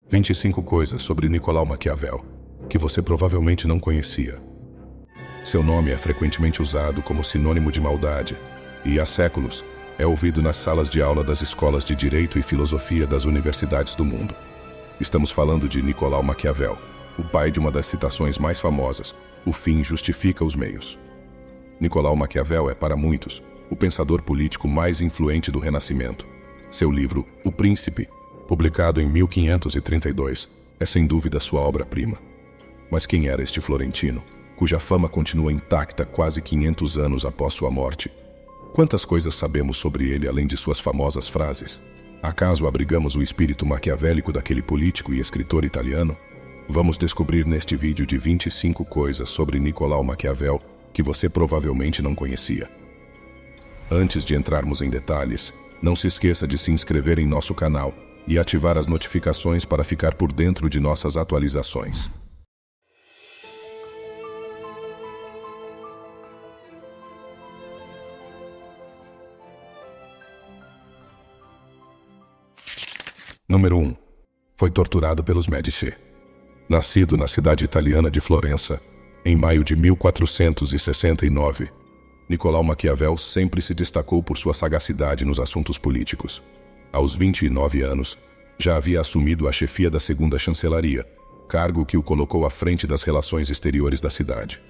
25 coisas sobre Nicolau Maquiavel que você provavelmente não conhecia. Seu nome é frequentemente usado como sinônimo de maldade e, há séculos, é ouvido nas salas de aula das escolas de Direito e Filosofia das universidades do mundo. Estamos falando de Nicolau Maquiavel, o pai de uma das citações mais famosas: o fim justifica os meios. Nicolau Maquiavel é, para muitos, o pensador político mais influente do Renascimento. Seu livro, O Príncipe, publicado em 1532, é sem dúvida sua obra-prima. Mas quem era este florentino, cuja fama continua intacta quase 500 anos após sua morte? Quantas coisas sabemos sobre ele além de suas famosas frases? Acaso abrigamos o espírito maquiavélico daquele político e escritor italiano? Vamos descobrir neste vídeo de 25 coisas sobre Nicolau Maquiavel que você provavelmente não conhecia. Antes de entrarmos em detalhes, não se esqueça de se inscrever em nosso canal e ativar as notificações para ficar por dentro de nossas atualizações. Número 1. Foi torturado pelos Medici. Nascido na cidade italiana de Florença, em maio de 1469, Nicolau Maquiavel sempre se destacou por sua sagacidade nos assuntos políticos. Aos 29 anos, já havia assumido a chefia da segunda chancelaria, cargo que o colocou à frente das relações exteriores da cidade.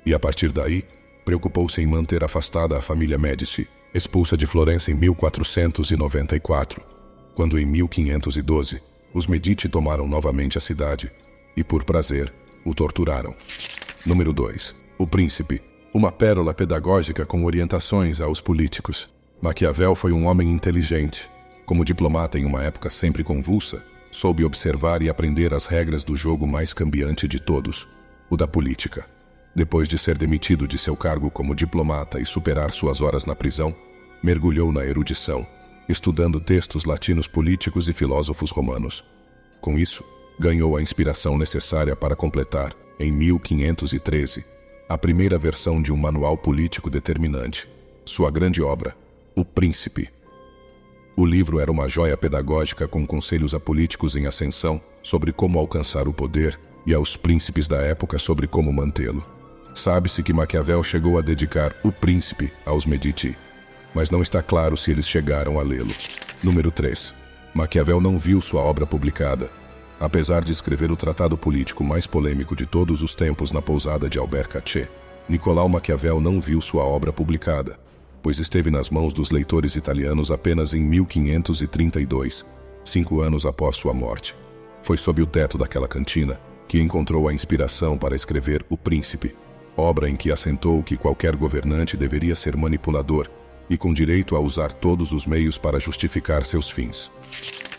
E a partir daí, preocupou-se em manter afastada a família Medici, expulsa de Florença em 1494, quando em 1512, os Medici tomaram novamente a cidade e, por prazer, o torturaram. Número 2. O Príncipe. Uma pérola pedagógica com orientações aos políticos. Maquiavel foi um homem inteligente. Como diplomata em uma época sempre convulsa, soube observar e aprender as regras do jogo mais cambiante de todos, o da política. Depois de ser demitido de seu cargo como diplomata e superar suas horas na prisão, mergulhou na erudição, estudando textos latinos políticos e filósofos romanos. Com isso, ganhou a inspiração necessária para completar, em 1513, a primeira versão de um manual político determinante, sua grande obra, O Príncipe. O livro era uma joia pedagógica com conselhos a políticos em ascensão sobre como alcançar o poder e aos príncipes da época sobre como mantê-lo. Sabe-se que Maquiavel chegou a dedicar O Príncipe aos Medici, mas não está claro se eles chegaram a lê-lo. Número 3. Maquiavel não viu sua obra publicada. Apesar de escrever o tratado político mais polêmico de todos os tempos na pousada de Albert Camus, Nicolau Maquiavel não viu sua obra publicada, pois esteve nas mãos dos leitores italianos apenas em 1532, 5 anos após sua morte. Foi sob o teto daquela cantina que encontrou a inspiração para escrever O Príncipe, obra em que assentou que qualquer governante deveria ser manipulador e com direito a usar todos os meios para justificar seus fins.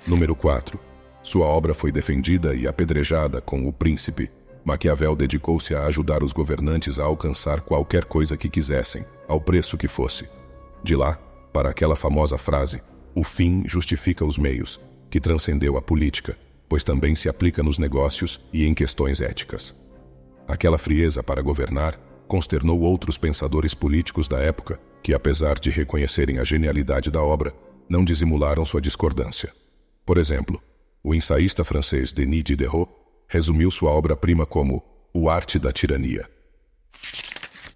Número 4. Sua obra foi defendida e apedrejada com O Príncipe. Maquiavel dedicou-se a ajudar os governantes a alcançar qualquer coisa que quisessem, ao preço que fosse. De lá, para aquela famosa frase, o fim justifica os meios, que transcendeu a política, pois também se aplica nos negócios e em questões éticas. Aquela frieza para governar consternou outros pensadores políticos da época que, apesar de reconhecerem a genialidade da obra, não dissimularam sua discordância. Por exemplo, o ensaísta francês Denis Diderot resumiu sua obra-prima como O Arte da Tirania.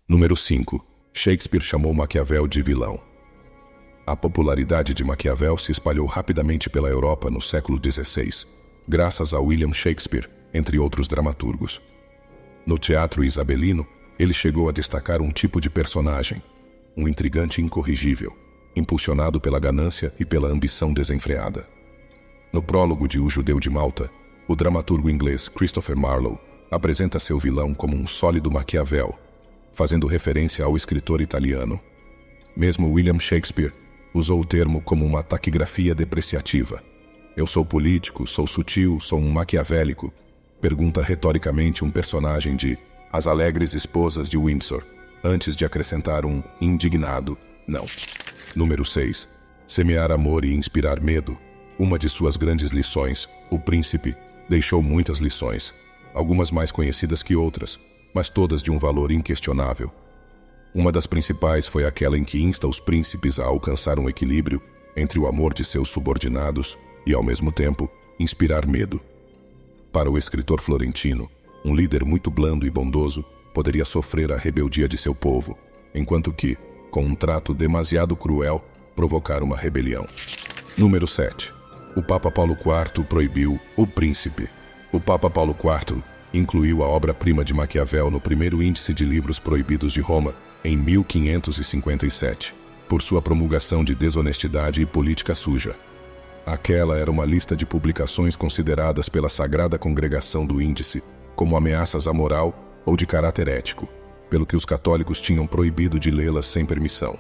Número 5. Shakespeare chamou Maquiavel de vilão. A popularidade de Maquiavel se espalhou rapidamente pela Europa no século XVI, graças a William Shakespeare, entre outros dramaturgos. No teatro isabelino, ele chegou a destacar um tipo de personagem, um intrigante incorrigível, impulsionado pela ganância e pela ambição desenfreada. No prólogo de O Judeu de Malta, o dramaturgo inglês Christopher Marlowe apresenta seu vilão como um sólido Maquiavel, fazendo referência ao escritor italiano. Mesmo William Shakespeare usou o termo como uma taquigrafia depreciativa. Eu sou político, sou sutil, sou um maquiavélico, pergunta retoricamente um personagem de As Alegres Esposas de Windsor, antes de acrescentar um indignado não. Número 6. Semear amor e inspirar medo. Uma de suas grandes lições, O Príncipe, deixou muitas lições, algumas mais conhecidas que outras, mas todas de um valor inquestionável. Uma das principais foi aquela em que insta os príncipes a alcançar um equilíbrio entre o amor de seus subordinados e, ao mesmo tempo, inspirar medo. Para o escritor florentino, um líder muito blando e bondoso poderia sofrer a rebeldia de seu povo, enquanto que, com um trato demasiado cruel, provocar uma rebelião. Número 7. O Papa Paulo IV proibiu O Príncipe. O Papa Paulo IV incluiu a obra-prima de Maquiavel no primeiro índice de livros proibidos de Roma, em 1557, por sua promulgação de desonestidade e política suja. Aquela era uma lista de publicações consideradas pela Sagrada Congregação do Índice como ameaças à moral ou de caráter ético, pelo que os católicos tinham proibido de lê-las sem permissão.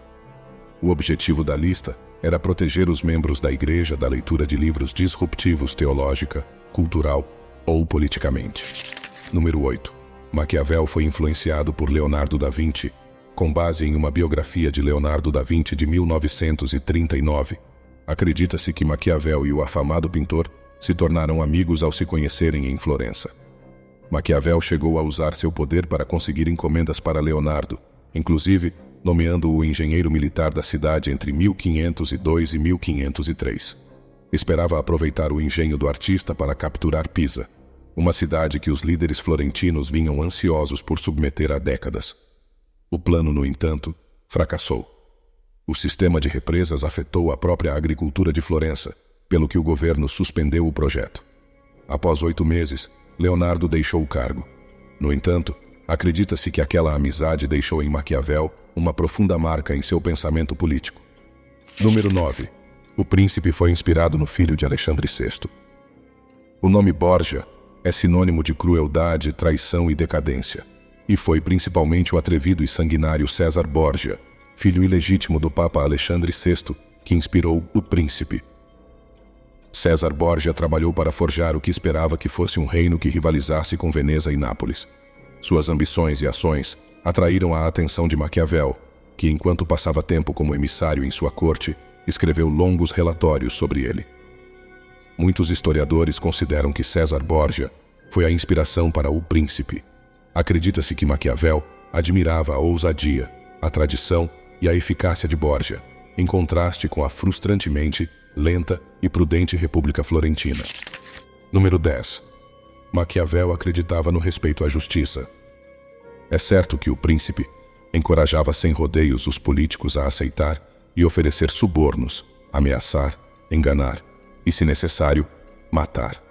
O objetivo da lista era proteger os membros da Igreja da leitura de livros disruptivos teológica, cultural ou politicamente. Número 8. Maquiavel foi influenciado por Leonardo da Vinci, com base em uma biografia de Leonardo da Vinci de 1939. Acredita-se que Maquiavel e o afamado pintor se tornaram amigos ao se conhecerem em Florença. Maquiavel chegou a usar seu poder para conseguir encomendas para Leonardo, inclusive nomeando-o engenheiro militar da cidade entre 1502 e 1503. Esperava aproveitar o engenho do artista para capturar Pisa, uma cidade que os líderes florentinos vinham ansiosos por submeter há décadas. O plano, no entanto, fracassou. O sistema de represas afetou a própria agricultura de Florença, pelo que o governo suspendeu o projeto. Após 8 meses, Leonardo deixou o cargo. No entanto, acredita-se que aquela amizade deixou em Maquiavel uma profunda marca em seu pensamento político. Número 9. O príncipe foi inspirado no filho de Alexandre VI. O nome Borgia é sinônimo de crueldade, traição e decadência, e foi principalmente o atrevido e sanguinário César Borgia, filho ilegítimo do Papa Alexandre VI, que inspirou O Príncipe. César Borgia trabalhou para forjar o que esperava que fosse um reino que rivalizasse com Veneza e Nápoles. Suas ambições e ações atraíram a atenção de Maquiavel, que, enquanto passava tempo como emissário em sua corte, escreveu longos relatórios sobre ele. Muitos historiadores consideram que César Borgia foi a inspiração para O Príncipe. Acredita-se que Maquiavel admirava a ousadia, a tradição e a eficácia de Borgia, em contraste com a frustrantemente lenta e prudente República Florentina. Número 10. Maquiavel acreditava no respeito à justiça. É certo que O Príncipe encorajava sem rodeios os políticos a aceitar e oferecer subornos, ameaçar, enganar e, se necessário, matar.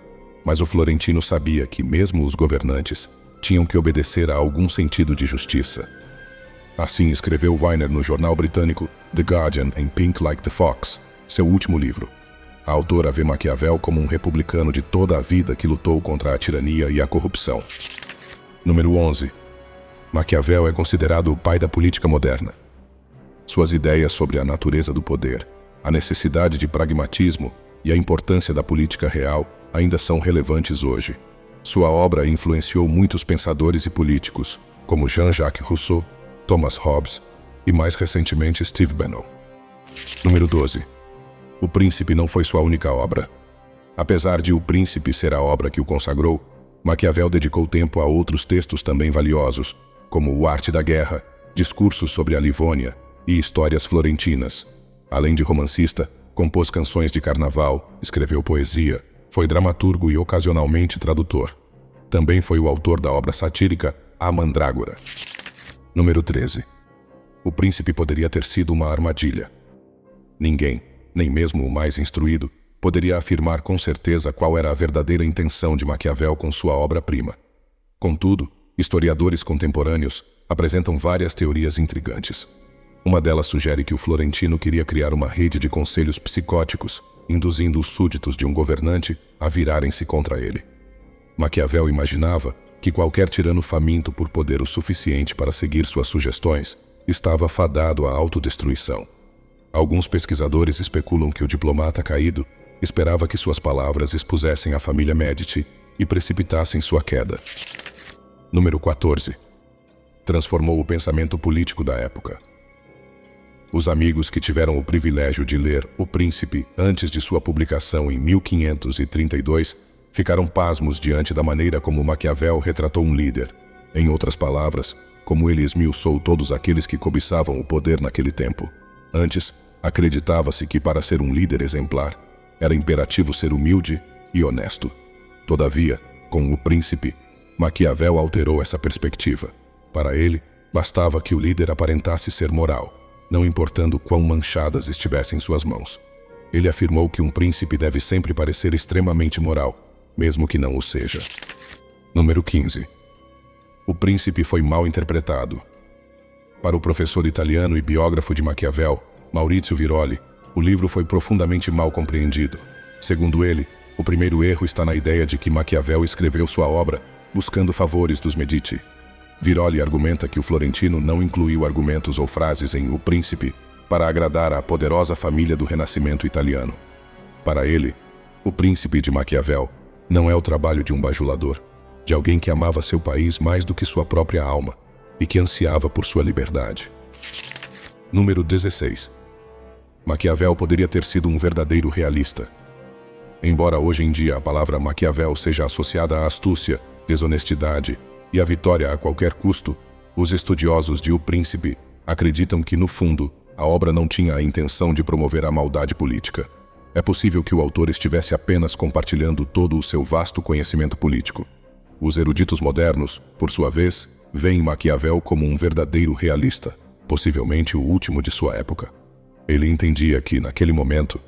Mas o florentino sabia que mesmo os governantes tinham que obedecer a algum sentido de justiça. Assim escreveu Weiner no jornal britânico The Guardian em Pink Like the Fox, seu último livro. A autora vê Maquiavel como um republicano de toda a vida que lutou contra a tirania e a corrupção. Número 11. Maquiavel é considerado o pai da política moderna. Suas ideias sobre a natureza do poder, a necessidade de pragmatismo e a importância da política real ainda são relevantes hoje. Sua obra influenciou muitos pensadores e políticos, como Jean-Jacques Rousseau, Thomas Hobbes e, mais recentemente, Steve Bannon. Número 12. O Príncipe não foi sua única obra. Apesar de O Príncipe ser a obra que o consagrou, Maquiavel dedicou tempo a outros textos também valiosos, como O Arte da Guerra, Discursos sobre a Livônia e Histórias Florentinas. Além de romancista, compôs canções de carnaval, escreveu poesia, foi dramaturgo e ocasionalmente tradutor. Também foi o autor da obra satírica A Mandrágora. Número 13. O Príncipe poderia ter sido uma armadilha. Ninguém, nem mesmo o mais instruído, poderia afirmar com certeza qual era a verdadeira intenção de Maquiavel com sua obra-prima. Contudo, historiadores contemporâneos apresentam várias teorias intrigantes. Uma delas sugere que o florentino queria criar uma rede de conselhos psicóticos, induzindo os súditos de um governante a virarem-se contra ele. Maquiavel imaginava que qualquer tirano faminto por poder o suficiente para seguir suas sugestões estava fadado à autodestruição. Alguns pesquisadores especulam que o diplomata caído esperava que suas palavras expusessem a família Médici e precipitassem sua queda. Número 14. Transformou o pensamento político da época. Os amigos que tiveram o privilégio de ler O Príncipe antes de sua publicação em 1532 ficaram pasmos diante da maneira como Maquiavel retratou um líder. Em outras palavras, como ele esmiuçou todos aqueles que cobiçavam o poder naquele tempo. Antes, acreditava-se que para ser um líder exemplar, era imperativo ser humilde e honesto. Todavia, Com O Príncipe, Maquiavel alterou essa perspectiva. Para ele, bastava que o líder aparentasse ser moral, não importando quão manchadas estivessem suas mãos. Ele afirmou que um príncipe deve sempre parecer extremamente moral, mesmo que não o seja. Número 15. O Príncipe foi mal interpretado. Para o professor italiano e biógrafo de Maquiavel, Maurizio Viroli, o livro foi profundamente mal compreendido. Segundo ele, o primeiro erro está na ideia de que Maquiavel escreveu sua obra buscando favores dos Medici. Viroli argumenta que o florentino não incluiu argumentos ou frases em O Príncipe para agradar à poderosa família do Renascimento italiano. Para ele, O Príncipe de Maquiavel não é o trabalho de um bajulador, de alguém que amava seu país mais do que sua própria alma e que ansiava por sua liberdade. Número 16. Maquiavel poderia ter sido um verdadeiro realista. Embora hoje em dia a palavra Maquiavel seja associada à astúcia, desonestidade e à vitória a qualquer custo, os estudiosos de O Príncipe acreditam que, no fundo, a obra não tinha a intenção de promover a maldade política. É possível que o autor estivesse apenas compartilhando todo o seu vasto conhecimento político. Os eruditos modernos, por sua vez, veem Maquiavel como um verdadeiro realista, possivelmente o último de sua época. Ele entendia que, naquele momento,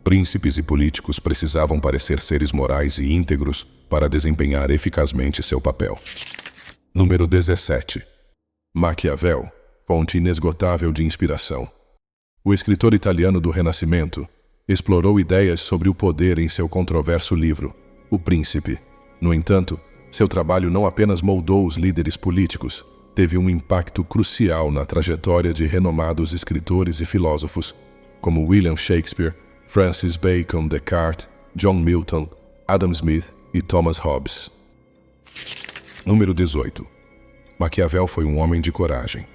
príncipes e políticos precisavam parecer seres morais e íntegros para desempenhar eficazmente seu papel. Número 17. Maquiavel, fonte inesgotável de inspiração. O escritor italiano do Renascimento explorou ideias sobre o poder em seu controverso livro, O Príncipe. No entanto, seu trabalho não apenas moldou os líderes políticos, teve um impacto crucial na trajetória de renomados escritores e filósofos, como William Shakespeare, Francis Bacon, Descartes, John Milton, Adam Smith e Thomas Hobbes. Número 18. Maquiavel foi um homem de coragem.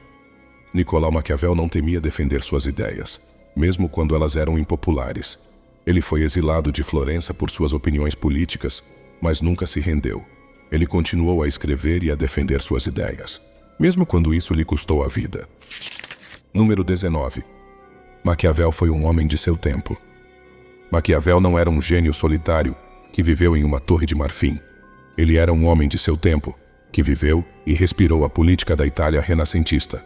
Nicolau Maquiavel não temia defender suas ideias, mesmo quando elas eram impopulares. Ele foi exilado de Florença por suas opiniões políticas, mas nunca se rendeu. Ele continuou a escrever e a defender suas ideias, mesmo quando isso lhe custou a vida. Número 19. Maquiavel foi um homem de seu tempo. Maquiavel não era um gênio solitário que viveu em uma torre de marfim. Ele era um homem de seu tempo, que viveu e respirou a política da Itália renascentista.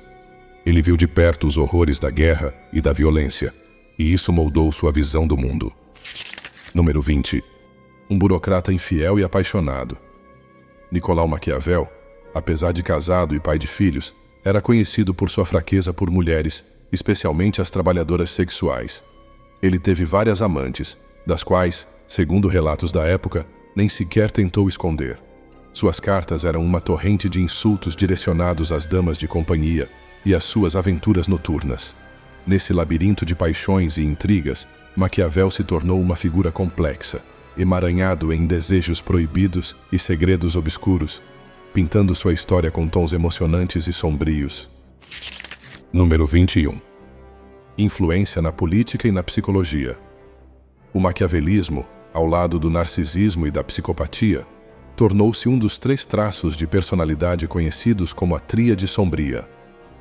Ele viu de perto os horrores da guerra e da violência, e isso moldou sua visão do mundo. Número 20. Um burocrata infiel e apaixonado. Nicolau Maquiavel, apesar de casado e pai de filhos, era conhecido por sua fraqueza por mulheres, especialmente as trabalhadoras sexuais. Ele teve várias amantes, das quais, segundo relatos da época, nem sequer tentou esconder. Suas cartas eram uma torrente de insultos direcionados às damas de companhia e às suas aventuras noturnas. Nesse labirinto de paixões e intrigas, Maquiavel se tornou uma figura complexa, emaranhado em desejos proibidos e segredos obscuros, pintando sua história com tons emocionantes e sombrios. Número 21. Influência na política e na psicologia. O maquiavelismo, ao lado do narcisismo e da psicopatia, tornou-se um dos 3 traços de personalidade conhecidos como a tríade sombria.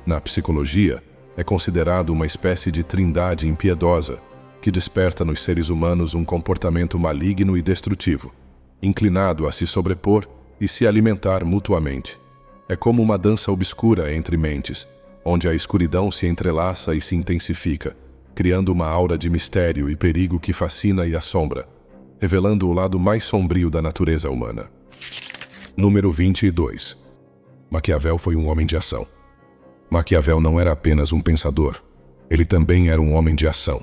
Na psicologia, é considerado uma espécie de trindade impiedosa, que desperta nos seres humanos um comportamento maligno e destrutivo, inclinado a se sobrepor e se alimentar mutuamente. É como uma dança obscura entre mentes, onde a escuridão se entrelaça e se intensifica, criando uma aura de mistério e perigo que fascina e assombra, revelando o lado mais sombrio da natureza humana. Número 22. Maquiavel foi um homem de ação. Maquiavel não era apenas um pensador, ele também era um homem de ação.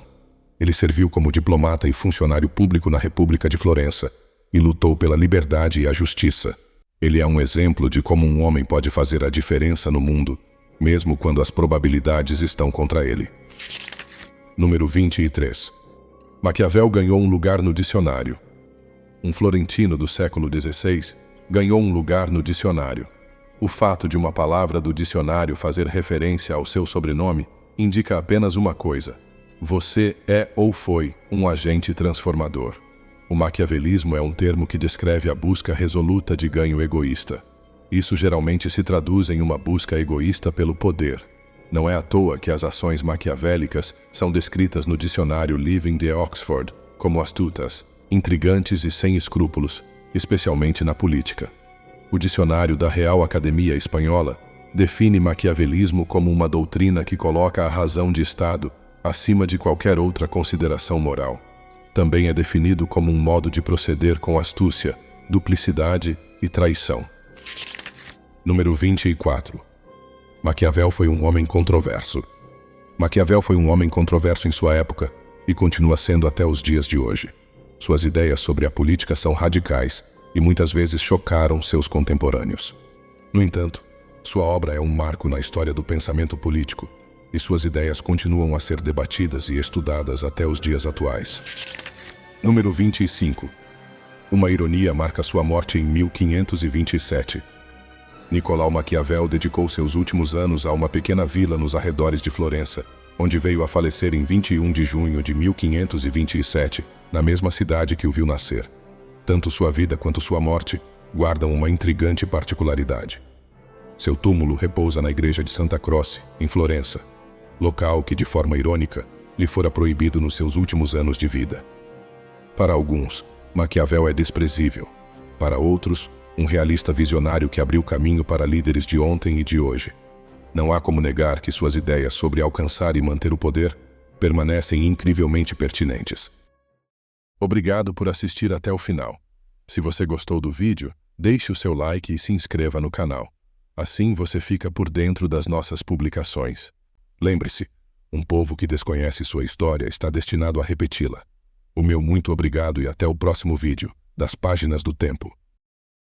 Ele serviu como diplomata e funcionário público na República de Florença e lutou pela liberdade e a justiça. Ele é um exemplo de como um homem pode fazer a diferença no mundo, mesmo quando as probabilidades estão contra ele. Número 23. Maquiavel ganhou um lugar no dicionário. Um florentino do século XVI ganhou um lugar no dicionário. O fato de uma palavra do dicionário fazer referência ao seu sobrenome indica apenas uma coisa: você é ou foi um agente transformador. O maquiavelismo é um termo que descreve a busca resoluta de ganho egoísta. Isso geralmente se traduz em uma busca egoísta pelo poder. Não é à toa que as ações maquiavélicas são descritas no dicionário Living de Oxford como astutas, intrigantes e sem escrúpulos, especialmente na política. O dicionário da Real Academia Espanhola define maquiavelismo como uma doutrina que coloca a razão de Estado acima de qualquer outra consideração moral. Também é definido como um modo de proceder com astúcia, duplicidade e traição. Número 24. Maquiavel foi um homem controverso. Maquiavel foi um homem controverso em sua época e continua sendo até os dias de hoje. Suas ideias sobre a política são radicais e muitas vezes chocaram seus contemporâneos. No entanto, sua obra é um marco na história do pensamento político e suas ideias continuam a ser debatidas e estudadas até os dias atuais. Número 25. Uma ironia marca sua morte em 1527. Nicolau Maquiavel dedicou seus últimos anos a uma pequena vila nos arredores de Florença, onde veio a falecer em 21 de junho de 1527, na mesma cidade que o viu nascer. Tanto sua vida quanto sua morte guardam uma intrigante particularidade. Seu túmulo repousa na igreja de Santa Croce, em Florença, local que, de forma irônica, lhe fora proibido nos seus últimos anos de vida. Para alguns, Maquiavel é desprezível. Para outros, um realista visionário que abriu caminho para líderes de ontem e de hoje. Não há como negar que suas ideias sobre alcançar e manter o poder permanecem incrivelmente pertinentes. Obrigado por assistir até o final. Se você gostou do vídeo, deixe o seu like e se inscreva no canal. Assim você fica por dentro das nossas publicações. Lembre-se, um povo que desconhece sua história está destinado a repeti-la. O meu muito obrigado e até o próximo vídeo, das Páginas do Tempo.